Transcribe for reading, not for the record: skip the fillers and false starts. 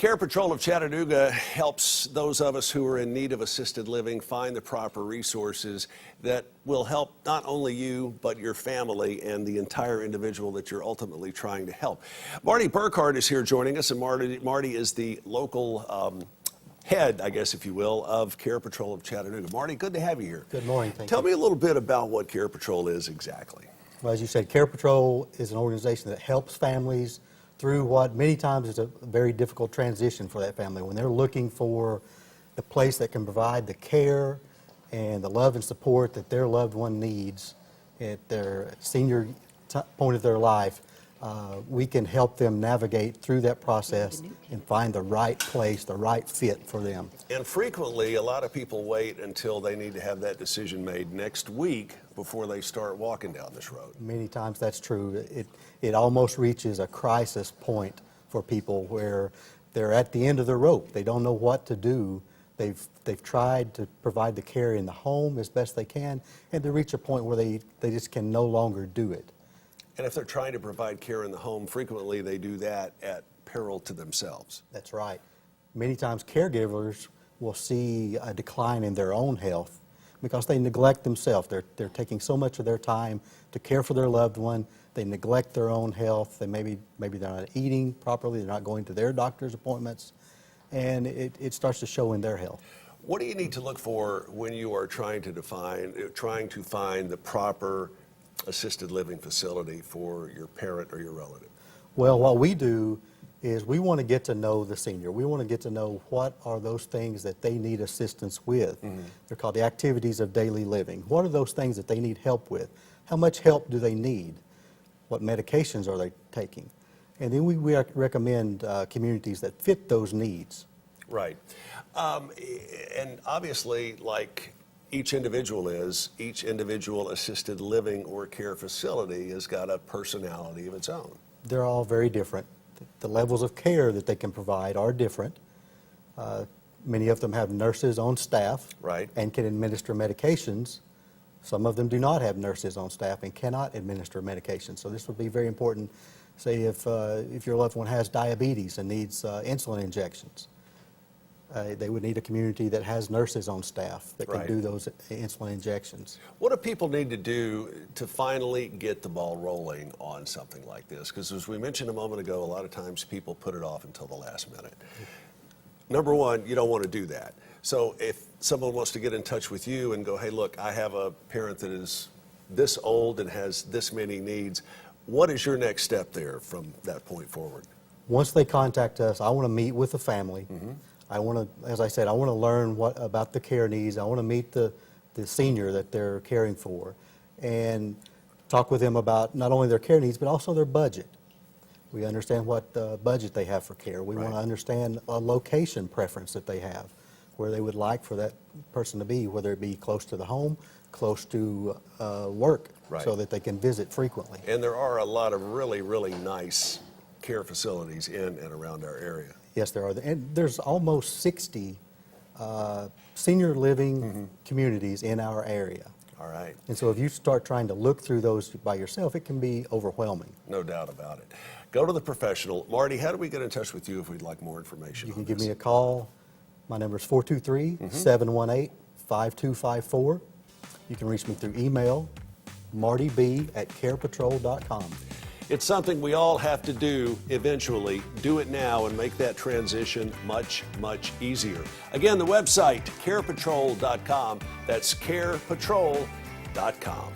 Care Patrol of Chattanooga helps those of us who are in need of assisted living find the proper resources that will help not only you, but your family and the entire individual that you're ultimately trying to help. Marty Burkhardt is here joining us, and Marty is the local head, I guess, if you will, of Care Patrol of Chattanooga. Marty, good to have you here. Good morning. Thank you. Tell me a little bit about what Care Patrol is exactly. Well, as you said, Care Patrol is an organization that helps families through what many times is a very difficult transition for that family when they're looking for the place that can provide the care and the love and support that their loved one needs at their senior point of their life. We can help them navigate through that process and find the right place, the right fit for them. And frequently, a lot of people wait until they need to have that decision made next week before they start walking down this road. Many times that's true. It almost reaches a crisis point for people where they're at the end of the rope. They don't know what to do. They've tried to provide the care in the home as best they can, and they reach a point where they just can no longer do it. And if they're trying to provide care in the home, frequently they do that at peril to themselves. That's right. Many times caregivers will see a decline in their own health because they neglect themselves. They're taking so much of their time to care for their loved one. They neglect their own health. Maybe they're not eating properly. They're not going to their doctor's appointments. And it starts to show in their health. What do you need to look for when you are trying to find the proper assisted living facility for your parent or your relative? Well, what we do is we want to get to know the senior. We want to get to know what are those things that they need assistance with. Mm-hmm. They're called the activities of daily living. What are those things that they need help with? How much help do they need? What medications are they taking? And then we recommend communities that fit those needs. Right. And obviously, like each individual assisted living or care facility has got a personality of its own. They're all very different. The levels of care that they can provide are different. Many of them have nurses on staff, right, and can administer medications. Some of them do not have nurses on staff and cannot administer medications. So this would be very important. Say if your loved one has diabetes and needs insulin injections, they would need a community that has nurses on staff that can do those insulin injections. What do people need to do to finally get the ball rolling on something like this? Because as we mentioned a moment ago, a lot of times people put it off until the last minute. Number one, you don't want to do that. So if someone wants to get in touch with you and go, hey, look, I have a parent that is this old and has this many needs, what is your next step there from that point forward? Once they contact us, I want to meet with the family. Mm-hmm. I want to, as I said, I want to learn about the care needs. I want to meet the senior that they're caring for and talk with them about not only their care needs, but also their budget. We understand what budget they have for care. We want to understand a location preference that they have, where they would like for that person to be, whether it be close to the home, close to work, so that they can visit frequently. And there are a lot of really, really nice care facilities in and around our area. Yes, there are. And there's almost 60 senior living communities in our area. All right. And so if you start trying to look through those by yourself, it can be overwhelming. No doubt about it. Go to the professional. Marty, how do we get in touch with you if we'd like more information? You can give me a call. My number is 423-718-5254. You can reach me through email, martyb@carepatrol.com. It's something we all have to do eventually. Do it now and make that transition much, much easier. Again, the website, carepatrol.com. That's carepatrol.com.